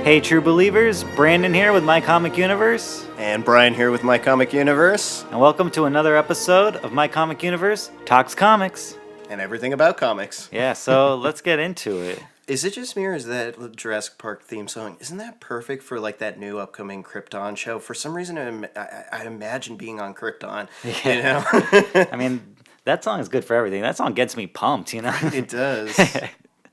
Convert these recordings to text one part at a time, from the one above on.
Hey, true believers, Brandon here with My Comic Universe, And Brian here with My Comic Universe, and welcome to another episode of My Comic Universe Talks Comics. and everything about comics. Yeah, so let's get into it. Is it just me, or is that Jurassic Park theme song, isn't that perfect for like that new upcoming Krypton show? For some reason, I imagine being on Krypton, you know? I mean, that song is good for everything. That song gets me pumped, you know? It does.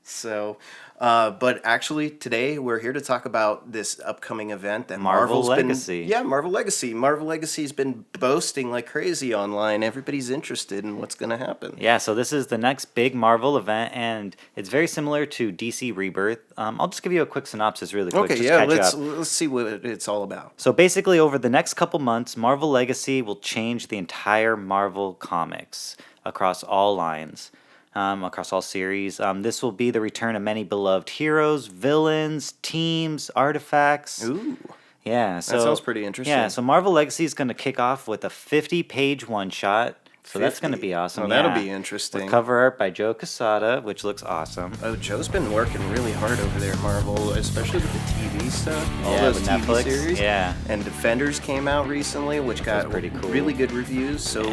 So, but actually today we're here to talk about this upcoming event that Marvel Marvel's Legacy. Marvel Legacy. Marvel Legacy's been boasting like crazy online. Everybody's interested in what's going to happen. Yeah, so this is the next big Marvel event, and it's very similar to DC Rebirth. I'll just give you a quick synopsis really quick. Okay, just yeah, catch up. let's see what it's all about. So basically, over the next couple months, Marvel Legacy will change the entire Marvel comics across all lines, across all series. This will be the return of many beloved heroes, villains, teams, artifacts. Ooh. Yeah, so That sounds pretty interesting. Yeah, so Marvel Legacy is going to kick off with a 50-page one-shot. So that's going to 50. be awesome. Oh, that'll yeah. be interesting. With cover art by Joe Quesada, which looks awesome. Oh, Joe's been working really hard over there at Marvel, especially with the TV stuff. All Yeah, those with TV Netflix. series. Yeah. And Defenders came out recently, which got pretty cool. really good reviews. So,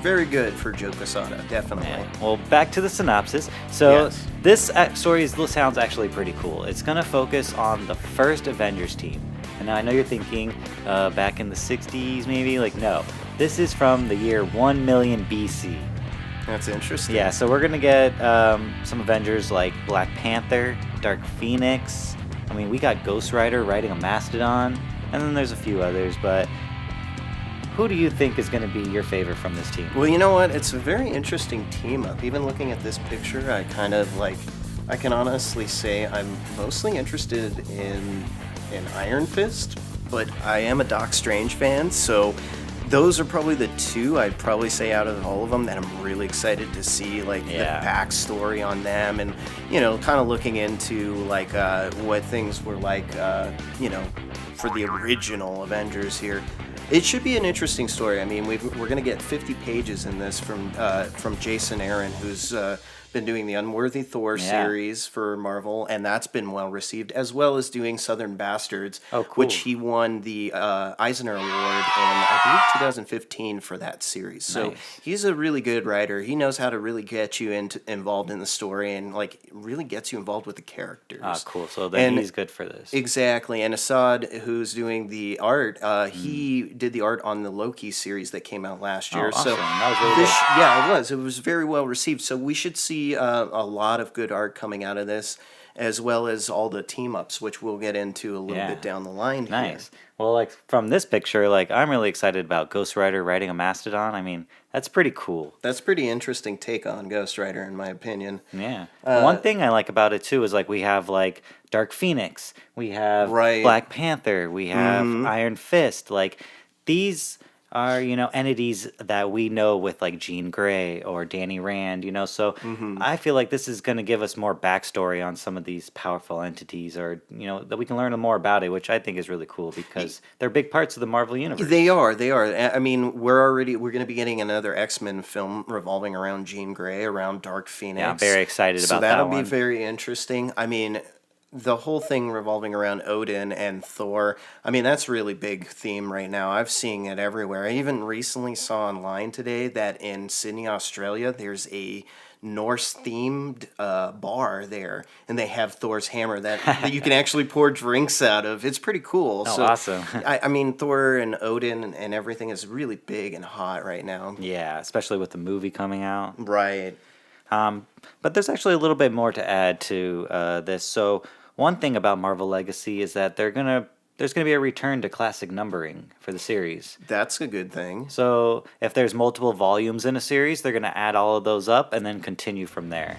very good for Joe Quesada, definitely. Yeah. Well, back to the synopsis. So Yes. this sounds actually pretty cool. It's going to focus on the first Avengers team. And now I know you're thinking back in the 60s maybe. Like, no. This is from the year 1 million BC. That's interesting. Yeah, so we're going to get some Avengers like Black Panther, Dark Phoenix. I mean, we got Ghost Rider riding a mastodon. And then there's a few others, but who do you think is going to be your favorite from this team? Well, you know what? It's a very interesting team up. Even looking at this picture, I can honestly say I'm mostly interested in Iron Fist, but I am a Doc Strange fan, so those are probably the two I'd probably say out of all of them that I'm really excited to see, like the backstory on them, and kind of looking into like what things were like, for the original Avengers here. It should be an interesting story. I mean, we're going to get 50 pages in this from Jason Aaron, who's been doing the Unworthy Thor series for Marvel, and that's been well received, as well as doing Southern Bastards, which he won the Eisner Award in, I believe, 2015 for that series. So he's a really good writer. He knows how to really get you involved in the story and like really gets you involved with the characters. Ah, cool. So then he's good for this. Exactly. And Assad, who's doing the art, he did the art on the Loki series that came out last year. Awesome. So That was really good. yeah, it was. It was very well received. So we should see a lot of good art coming out of this, as well as all the team ups, which we'll get into a little bit down the line. Nice. Well, like from this picture, like I'm really excited about Ghost Rider riding a mastodon. I mean, that's pretty cool. That's pretty interesting take on Ghost Rider, in my opinion. Yeah. One thing I like about it too is like we have like Dark Phoenix, we have Right. Black Panther, we have Iron Fist. Like these are entities that we know with like Jean Grey or Danny Rand. So I feel like this is going to give us more backstory on some of these powerful entities, or that we can learn more about it, which I think is really cool because they're big parts of the Marvel universe. They are. I mean, we're going to be getting another X-Men film revolving around Jean Grey, around Dark Phoenix. Yeah, I'm very excited about that So that'll one. be very interesting. I mean, the whole thing revolving around Odin and Thor, I mean, that's a really big theme right now. I've seen it everywhere. I even recently saw online today that in Sydney, Australia, there's a Norse-themed bar there, and they have Thor's hammer that you can actually pour drinks out of. It's pretty cool. Oh, So, awesome. I mean, Thor and Odin and everything is really big and hot right now. Yeah, especially with the movie coming out. Right. But there's actually a little bit more to add to this. So one thing about Marvel Legacy is that there's gonna be a return to classic numbering for the series. That's a good thing. So if there's multiple volumes in a series, they're gonna add all of those up and then continue from there.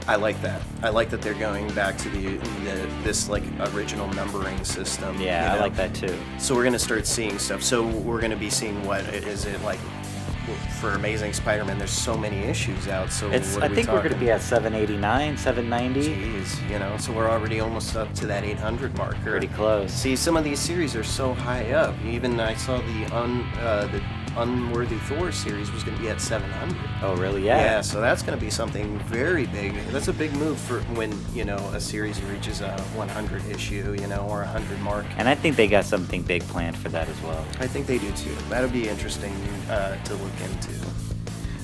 I like that. I like that they're going back to this like original numbering system. Yeah, I like that too. So we're gonna start seeing stuff. So we're gonna be seeing what is it like for Amazing Spider-Man? There's so many issues out. So I think we're gonna be at 789, 790. Jeez, so we're already almost up to that 800 marker. Pretty close. See, some of these series are so high up. Even I saw the Unworthy Thor series was going to be at 700. Oh, really? Yeah, so that's going to be something very big. That's a big move for when, a series reaches a 100 issue, or a 100 mark. And I think they got something big planned for that as well. I think they do too. That'll be interesting to look into.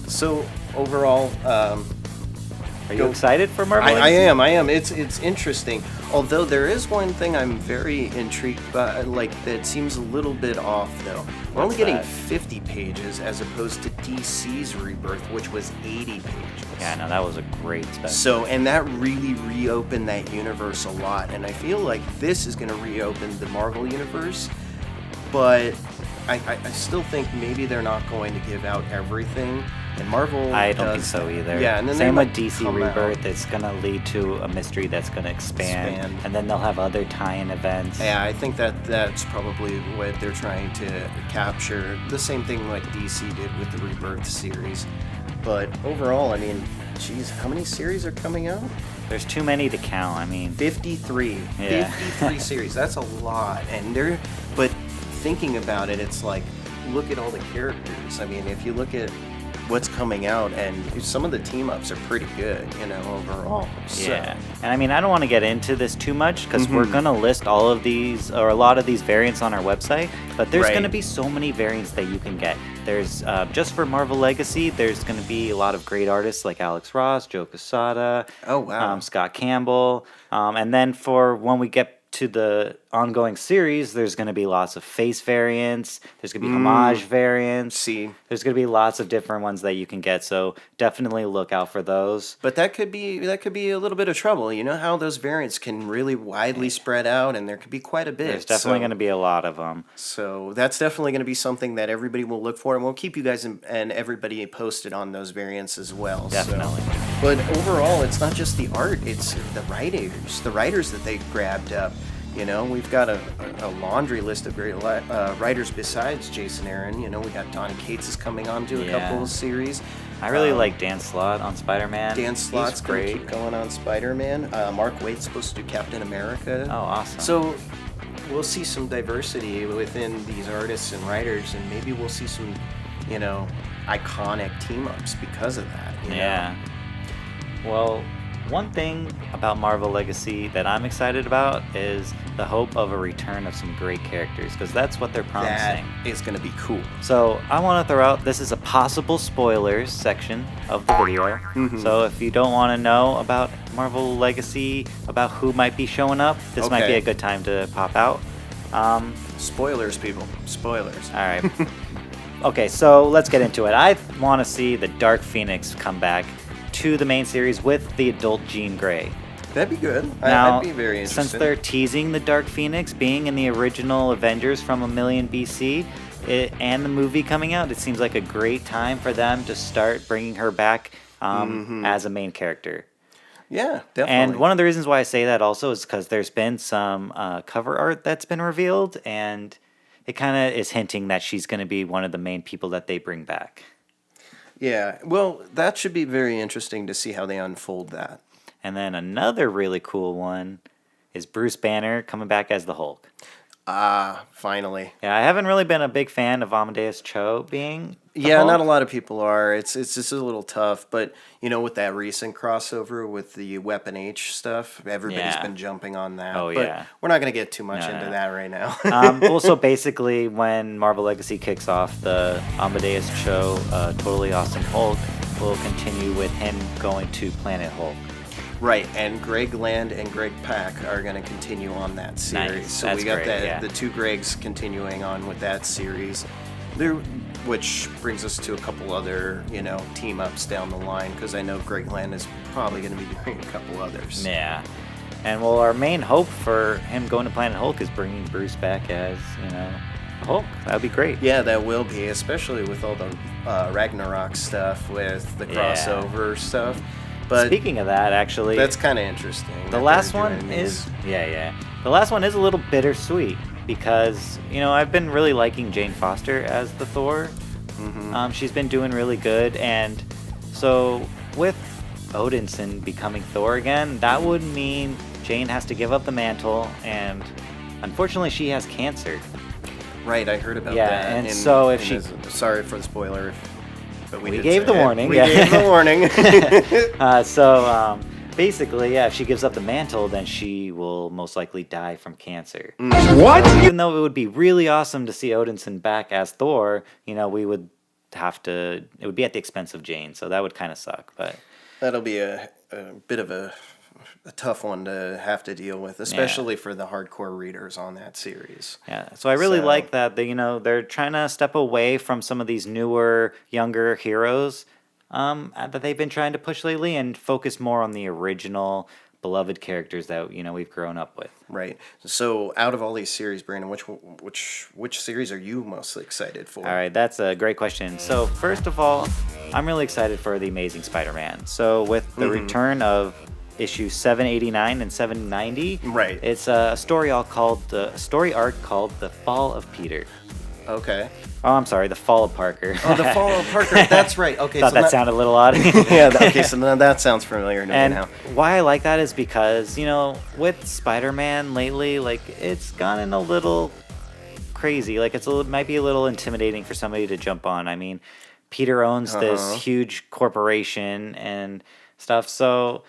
So overall, Are you excited for Marvel I Legacy? am. It's interesting. Although there is one thing I'm very intrigued by, that seems a little bit off though. We're only getting that? 50 pages as opposed to DC's Rebirth, which was 80 pages. Yeah, no, that was a great special. So, and that really reopened that universe a lot. And I feel like this is going to reopen the Marvel universe, but I still think maybe they're not going to give out everything. And Marvel I don't think does so either. Yeah, and then same they with might DC come Rebirth. out. It's gonna lead to a mystery that's gonna expand, and then they'll have other tie-in events. Yeah, I think that's probably what they're trying to capture. The same thing like DC did with the Rebirth series. But overall, I mean, geez, how many series are coming out? There's too many to count. I mean, 53. Yeah. 53 series. That's a lot. But thinking about it, it's like, look at all the characters. I mean, if you look at what's coming out, and some of the team ups are pretty good, overall. So. yeah. And I mean, I don't want to get into this too much because Mm-hmm. we're gonna list all of these or a lot of these variants on our website. But there's Right. gonna be so many variants that you can get. There's just for Marvel Legacy. There's gonna be a lot of great artists like Alex Ross, Joe Quesada, Oh, wow. Scott Campbell, and then for when we get to the ongoing series, there's going to be lots of face variants. There's going to be homage variants. See. There's going to be lots of different ones that you can get. So definitely look out for those. But that could be a little bit of trouble. You know how those variants can really widely spread out, and there could be quite a bit. There's definitely going to be a lot of them. So that's definitely going to be something that everybody will look for, and we'll keep you guys and everybody posted on those variants as well. Definitely. So. But overall, it's not just the art; it's the writers that they grabbed up. We've got a laundry list of great writers besides Jason Aaron. We got Donny Cates is coming on to a Yeah. couple of series. I really like Dan Slott on Spider-Man. Dan Slott's He's going to great. keep going on Spider-Man. Mark Waid's supposed to do Captain America. Oh, awesome. So we'll see some diversity within these artists and writers, and maybe we'll see some, iconic team-ups because of that. Yeah. Well, one thing about Marvel Legacy that I'm excited about is the hope of a return of some great characters, because that's what they're That promising. is going to be cool. So I want to throw out, this is a possible spoilers section of the video. So if you don't want to know about Marvel Legacy, about who might be showing up, this might be Okay. a good time to pop out. Spoilers, people. Spoilers. All right. Okay, so let's get into it. I want to see the Dark Phoenix come back to the main series with the adult Jean Grey. That'd be good. Now, I'd be very interested. since they're teasing the Dark Phoenix being in the original Avengers from a million BC and the movie coming out, it seems like a great time for them to start bringing her back as a main character. Yeah, definitely. And one of the reasons why I say that also is because there's been some cover art that's been revealed, and it kind of is hinting that she's going to be one of the main people that they bring back. Yeah, well, that should be very interesting to see how they unfold that. And then another really cool one is Bruce Banner coming back as the Hulk. Finally. Yeah, I haven't really been a big fan of Amadeus Cho being the Yeah, Hulk. not a lot of people are. It's just a little tough, but with that recent crossover with the Weapon H stuff, everybody's Yeah. been jumping on that. Oh, but yeah. we're not going to get too much No, into no. that right now. Also, basically, when Marvel Legacy kicks off, the Amadeus Cho Totally Awesome Hulk will continue with him going to Planet Hulk. Right, and Greg Land and Greg Pak are going to continue on that series. Nice, So that's we got great, that yeah. the two Gregs continuing on with that series. Which brings us to a couple other, team ups down the line, because I know Greg Land is probably going to be doing a couple others. Yeah. And well, our main hope for him going to Planet Hulk is bringing Bruce back as, Hulk. That would be great. Yeah, that will be, especially with all the Ragnarok stuff with the Yeah. crossover stuff. But Speaking of that, actually, that's kind of interesting. the that last they're one doing is these. The last one is a little bittersweet because I've been really liking Jane Foster as the Thor. She's been doing really good, and so with Odinson becoming Thor again, that would mean Jane has to give up the mantle, and unfortunately, she has cancer. Right, I heard about Yeah, that. and so if she- sorry for the spoiler, but we We did gave say the it. warning, We yeah. gave the warning. Basically, yeah, if she gives up the mantle, then she will most likely die from cancer. What? Even though it would be really awesome to see Odinson back as Thor, we would have to. It would be at the expense of Jane, so that would kind of suck. But That'll be a bit of a tough one to have to deal with, especially for the hardcore readers on that series. yeah, so I really So- like that they're trying to step away from some of these newer, younger heroes that they've been trying to push lately and focus more on the original beloved characters that we've grown up with. Right. So, out of all these series, Brandon, which series are you most excited for? All right, that's a great question. So, first of all, I'm really excited for The Amazing Spider-Man. So, with the return of issue 789 and 790, Right. it's a story arc called The Fall of Peter. Okay. Oh, I'm sorry, The Fall of Parker. Oh, the Fall of Parker. That's right. Okay. Thought so that sounded a little odd. Yeah. Okay. So that sounds familiar to me And now. why I like that is because, with Spider-Man lately, like, it's gotten a little crazy. Like, might be a little intimidating for somebody to jump on. I mean, Peter owns this huge corporation and stuff, so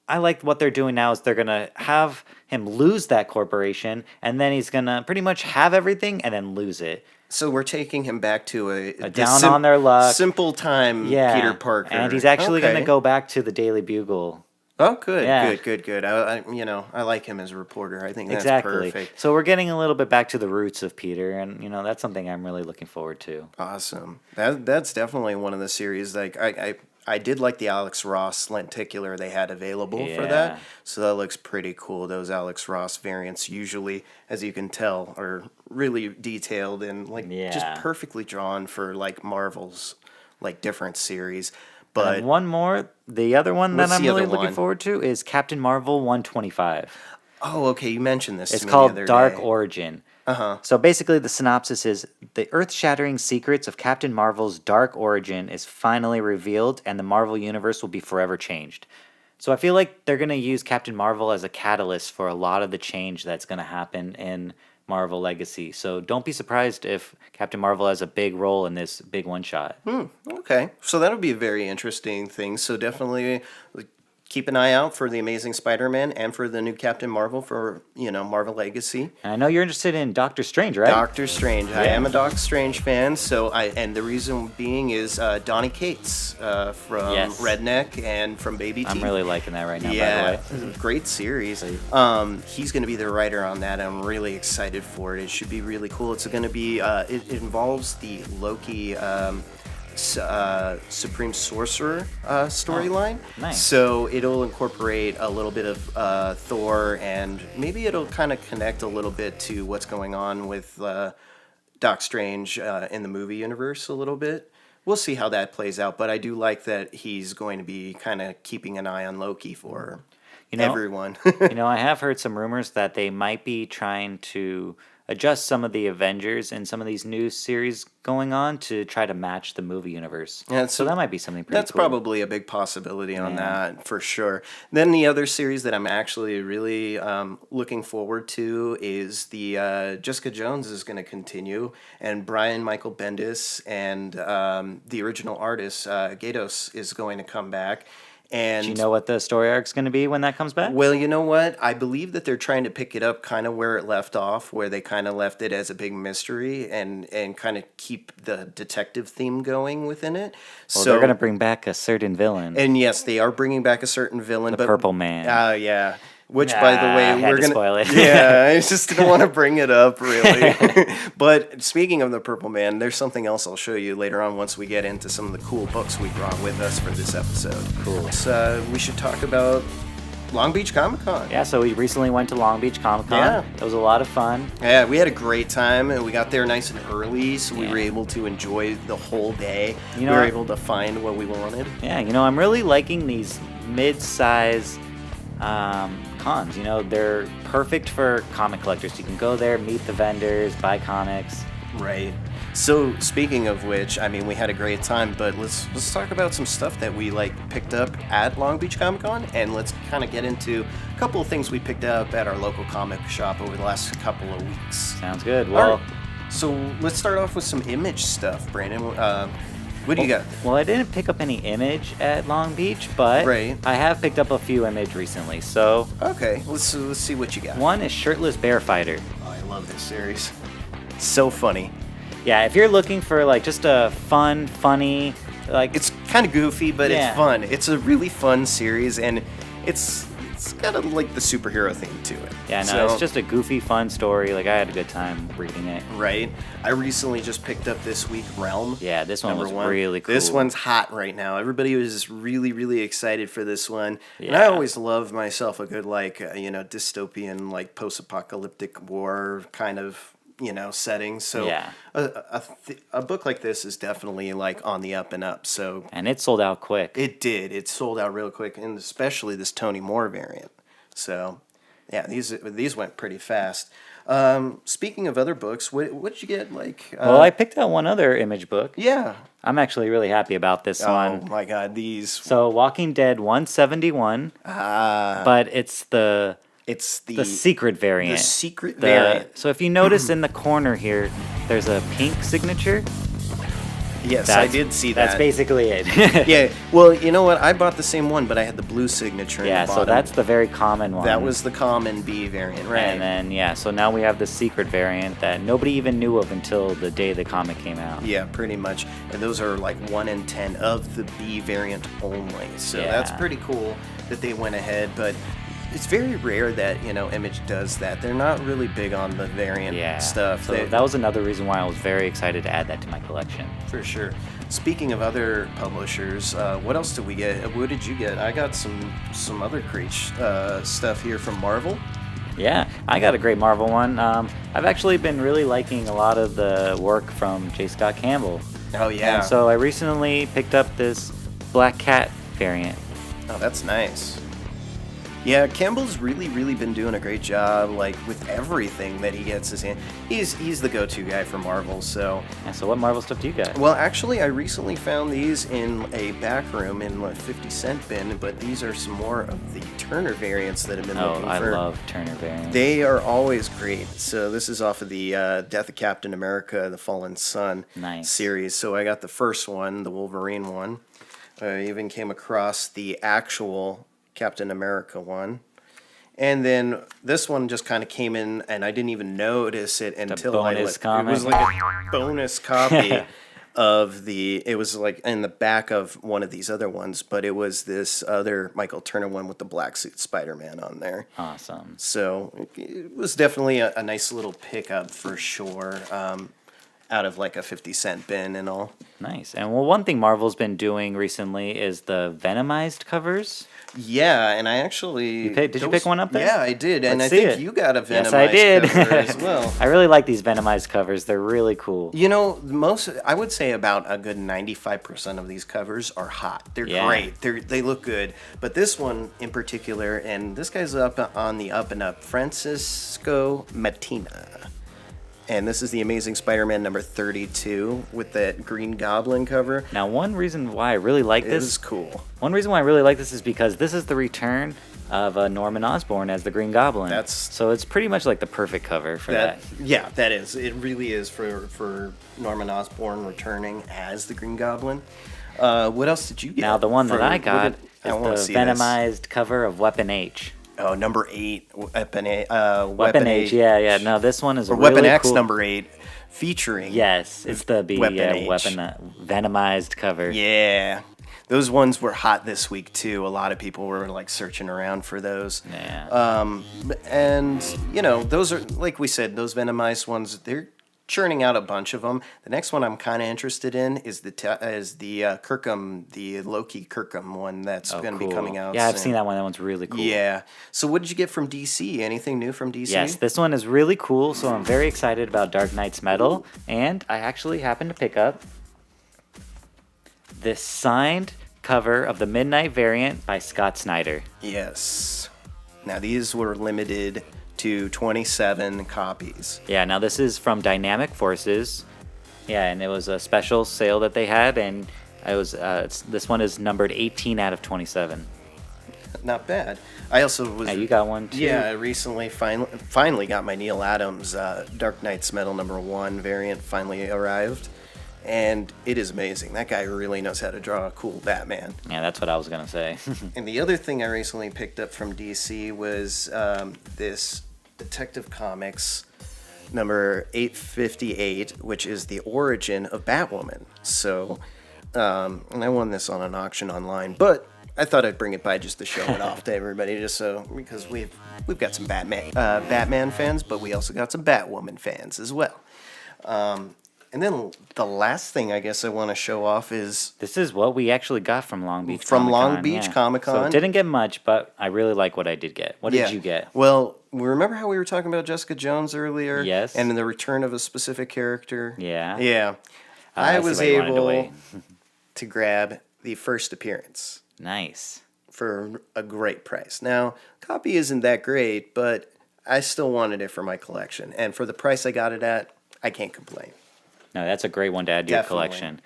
I like what they're doing now is they're going to have him lose that corporation, and then he's going to pretty much have everything and then lose it. So we're taking him back to a down on their luck. simple time Yeah. Peter Parker. And he's actually going Okay. to go back to the Daily Bugle. Oh, good, Yeah. good. I like him as a reporter. I think that's Exactly. perfect. So we're getting a little bit back to the roots of Peter, and that's something I'm really looking forward to. Awesome. That's definitely one of the series. Like I did like the Alex Ross lenticular they had available for Yeah. that. So that looks pretty cool. Those Alex Ross variants usually, as you can tell, are really detailed and just Yeah. perfectly drawn for like Marvel's different series. And But one more, the other one that What's I'm the really other looking one? forward to is Captain Marvel 125. oh, okay, you mentioned this. It's to me called the other Dark day. Origin. Uh-huh. So basically, the synopsis is the earth-shattering secrets of Captain Marvel's Dark Origin is finally revealed, and the Marvel Universe will be forever changed. So I feel like they're going to use Captain Marvel as a catalyst for a lot of the change that's going to happen in Marvel Legacy. So don't be surprised if Captain Marvel has a big role in this big one-shot. Okay, so that'll be a very interesting thing. So definitely keep an eye out for the Amazing Spider-Man and for the new Captain Marvel for Marvel Legacy. And I know you're interested in Doctor Strange, right? Doctor Strange. I am a Doctor Strange fan. And the reason being is Donny Cates from Yes. Redneck and from Baby Teeth. I'm really liking that right now, Yeah, by the way. great series. He's going to be the writer on that. I'm really excited for it. It should be really cool. It's going to be. It involves the Loki. Supreme Sorcerer storyline. nice. So it'll incorporate a little bit of Thor, and maybe it'll kind of connect a little bit to what's going on with Doc Strange in the movie universe a little bit. We'll see how that plays out, but I do like that he's going to be kind of keeping an eye on Loki for everyone. I have heard some rumors that they might be trying to adjust some of the Avengers and some of these new series going on to try to match the movie universe. Yeah, so that might be something pretty That's cool. probably a big possibility on that, for sure. Then the other series that I'm actually really looking forward to is the Jessica Jones is going to continue, and Brian Michael Bendis and the original artist, Gatos, is going to come back. And Do you know what the story arc's going to be when that comes back? well, you know what? I believe that they're trying to pick it up kind of where it left off, where they kind of left it as a big mystery and kind of keep the detective theme going within it. Well, so they're going to bring back a certain villain. And yes, they are bringing back a certain villain, The Purple Man. Yeah. Which, by the way, I had we're to gonna spoil it. Yeah, I just didn't want to bring it up, really. But speaking of the Purple Man, there's something else I'll show you later on once we get into some of the cool books we brought with us for this episode. Cool. So we should talk about Long Beach Comic Con. Yeah, so we recently went to Long Beach Comic Con. Yeah. It was a lot of fun. Yeah, we had a great time, and we got there nice and early, so we Yeah. were able to enjoy the whole day. You know we were what? able to find what we wanted. Yeah, I'm really liking these mid-size cons. They're perfect for comic collectors. You can go there, meet the vendors, buy comics. Right. So speaking of which, I mean, we had a great time, but let's talk about some stuff that we picked up at Long Beach Comic Con, and let's kind of get into a couple of things we picked up at our local comic shop over the last couple of weeks. Sounds good. Well, So let's start off with some Image stuff, Brandon. What do you got? Well, I didn't pick up any Image at Long Beach, but Right. I have picked up a few Image recently. So Okay, let's see what you got. one is Shirtless Bear Fighter. Oh, I love this series. So funny. Yeah, if you're looking for like just a funny, like It's kind of goofy, but Yeah. it's fun. It's a really fun series, and it's got a, like the superhero theme to it. yeah, no, So- it's just a goofy, fun story. Like I had a good time reading it. right. I recently just picked up this week Realm. Yeah, this one Number was really cool. This one's hot right now. Everybody was really, really excited for this one. And I Yeah. always love myself a good, like, dystopian, like, post-apocalyptic war kind of, setting. So Yeah. a book like this is definitely, like, on the up and up. So and it sold out quick. it did. It sold out real quick, and especially this Tony Moore variant. So, yeah, these went pretty fast. Speaking of other books, what did you get? Like, Well, I picked out one other Image book. yeah. I'm actually really happy about this Oh one. my God, these. So Walking Dead 171, but it's the It's the secret variant. the secret The- variant. So if you notice in the corner here, there's a pink signature. Yes, I did see that. That's basically it. Yeah. Well, you know what? I bought the same one, but I had the blue signature. Yeah, in the so bottom. that's the very common one. that was the common B variant, right? And then yeah, so now we have the secret variant that nobody even knew of until the day the comic came out. Yeah, pretty much. And those are like 1 in 10 of the B variant only. So that's Yeah. pretty cool that they went ahead. But it's very rare that, Image does that. They're not really big on the variant Yeah. stuff. So that was another reason why I was very excited to add that to my collection. For sure. Speaking of other publishers, what else did we get? What did you get? I got some other great stuff here from Marvel. Yeah, I got a great Marvel one. I've actually been really liking a lot of the work from J. Scott Campbell. Oh yeah. And so I recently picked up this Black Cat variant. Oh, that's nice. Yeah, Campbell's really been doing a great job, like with everything that he gets his hand. He's the go-to guy for Marvel. So, And so what Marvel stuff do you got? well, actually, I recently found these in a back room in a 50-cent bin, but these are some more of the Turner variants that have been Oh, looking I for. love Turner variants. They are always great. So this is off of the Death of Captain America: The Fallen Sun Nice. series. So I got the first one, the Wolverine one. I even came across the actual Captain America one. And then this one just kind of came in, and I didn't even notice it until bonus it was comic. like a bonus copy of the. It was like in the back of one of these other ones, but it was this other Michael Turner one with the black suit Spider-Man on there. Awesome. So it was definitely a nice little pickup for sure, out of like a 50-cent bin and all. Nice. And well, one thing Marvel's been doing recently is the Venomized covers. Yeah, and I actually Did you pick one up there? Yeah, I did, and Let's I see think it. you got a Venomized Yes, I did. cover as well. I really like these Venomized covers. They're really cool. I would say about a good 95% of these covers are hot. They're Yeah. great. They look good. But this one in particular, and this guy's up on the up and up, Francisco Matina. And this is the Amazing Spider-Man number 32 with that Green Goblin cover. Now, one reason why I really like It this is cool. One reason why I really like this is because this is the return of Norman Osborn as the Green Goblin. So it's pretty much like the perfect cover for that. Yeah, that is. It really is for Norman Osborn returning as the Green Goblin. What else did you get? Now, the one that I what got I wanna is see the this. Venomized cover of Weapon H. Oh, number 8, Weapon H. Weapon H, yeah. No, this one is Or really Weapon X cool. number 8, featuring. Yes, it's the Weapon H. Venomized cover. Yeah. Those ones were hot this week too. A lot of people were like searching around for those. Yeah. And those are, like we said, those Venomized ones. They're churning out a bunch of them. The next one I'm kind of interested in is the Kirkham, the Loki Kirkham one that's Oh, going to be cool. coming out. Yeah, I've soon. seen that one. That one's really cool. Yeah. So what did you get from DC? Anything new from DC? Yes, this one is really cool, so I'm very excited about Dark Knight's Metal, and I actually happened to pick up this signed cover of the Midnight variant by Scott Snyder. Yes. Now these were limited to 27 copies. Yeah, now this is from Dynamic Forces. Yeah, and it was a special sale that they had, and it was this one is numbered 18 out of 27. not bad. I also was. Yeah, you got one too. Yeah, I recently finally got my Neil Adams Dark Knight's Metal #1 variant finally arrived, and it is amazing. That guy really knows how to draw a cool Batman. Yeah, that's what I was gonna say. And the other thing I recently picked up from DC was this Detective Comics number 858, which is the origin of Batwoman. So, and I won this on an auction online, but I thought I'd bring it by just to show it off to everybody, just so, because we've got some Batman fans, but we also got some Batwoman fans as well. And then the last thing I guess I want to show off is This is what we actually got from Long Beach Long Beach Comic-Con. So didn't get much, but I really like what I did get. What did you get? Well, remember how we were talking about Jessica Jones earlier? Yes. And the return of a specific character? Yeah. Yeah. I I see was why you wanted to able wait. to grab the first appearance Nice. for a great price. Now, copy isn't that great, but I still wanted it for my collection. And for the price I got it at, I can't complain. No, that's a great one to add to your Definitely. collection.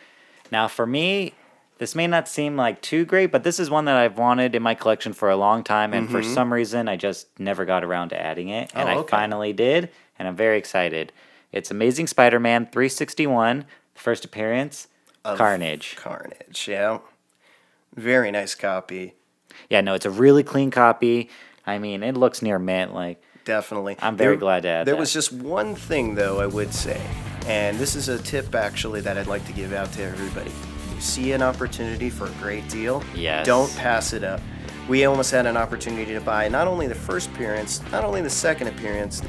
Now, for me, this may not seem like too great, but this is one that I've wanted in my collection for a long time, and for some reason, I just never got around to adding it, and I okay. finally did, and I'm very excited. It's Amazing Spider-Man 361, first appearance, Carnage. Carnage, yeah. Very nice copy. Yeah, no, it's a really clean copy. I mean, it looks near mint, like... Definitely. I'm very glad to add There that. was just one thing, though, I would say, and this is a tip, actually, that I'd like to give out to everybody. You see an opportunity for a great deal, Yes. don't pass it up. We almost had an opportunity to buy not only the first appearance, not only the second appearance,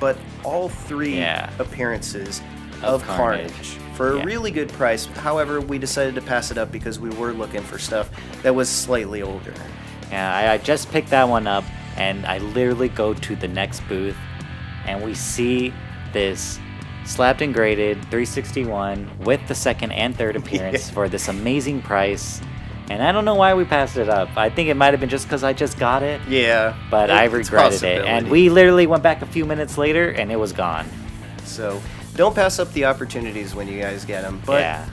but all three Yeah. appearances of Carnage. Carnage for Yeah. a really good price. However, we decided to pass it up because we were looking for stuff that was slightly older. Yeah, I just picked that one up, and I literally go to the next booth, and we see this slapped and graded 361 with the second and third appearance for this amazing price. And I don't know why we passed it up. I think it might have been just because I just got it, Yeah, but I it's a regretted it. And possibility. we literally went back a few minutes later, and it was gone. So don't pass up the opportunities when you guys get them. But Yeah.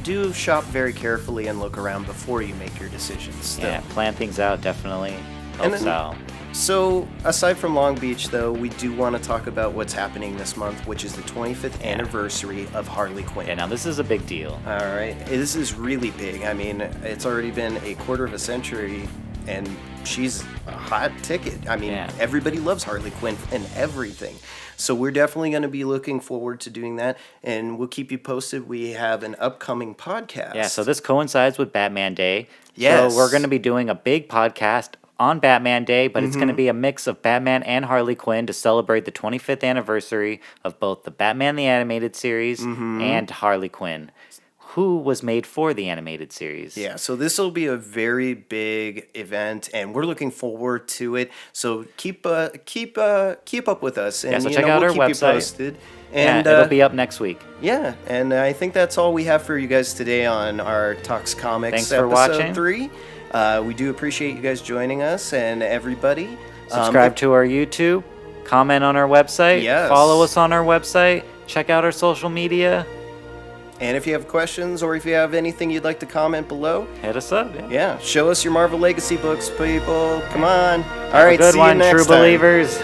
do shop very carefully and look around before you make your decisions. still. Yeah, plan things out definitely And helps then- out. So aside from Long Beach, though, we do want to talk about what's happening this month, which is the 25th anniversary of Harley Quinn. Yeah, now this is a big deal. All right, this is really big. I mean, it's already been a quarter of a century, and she's a hot ticket. I mean, Yeah. everybody loves Harley Quinn and everything. So we're definitely going to be looking forward to doing that, and we'll keep you posted. We have an upcoming podcast. Yeah, so this coincides with Batman Day. Yes. So we're going to be doing a big podcast on Batman Day, but it's going to be a mix of Batman and Harley Quinn to celebrate the 25th anniversary of both the Batman the Animated Series and Harley Quinn, who was made for the animated series. Yeah, so this will be a very big event, and we're looking forward to it. So keep up with us, and Yeah, so check out we'll our keep website. you posted. Yeah, And it'll be up next week. yeah, and I think that's all we have for you guys today on our Talks Comics Thanks for episode watching. 3. We do appreciate you guys joining us, and everybody. Subscribe to our YouTube, comment on our website, Yes. follow us on our website, check out our social media, And if you have questions or if you have anything you'd like to comment below, hit us up. yeah, show us your Marvel Legacy books, people. Come on. All Have a right, good see one, you next true time. believers.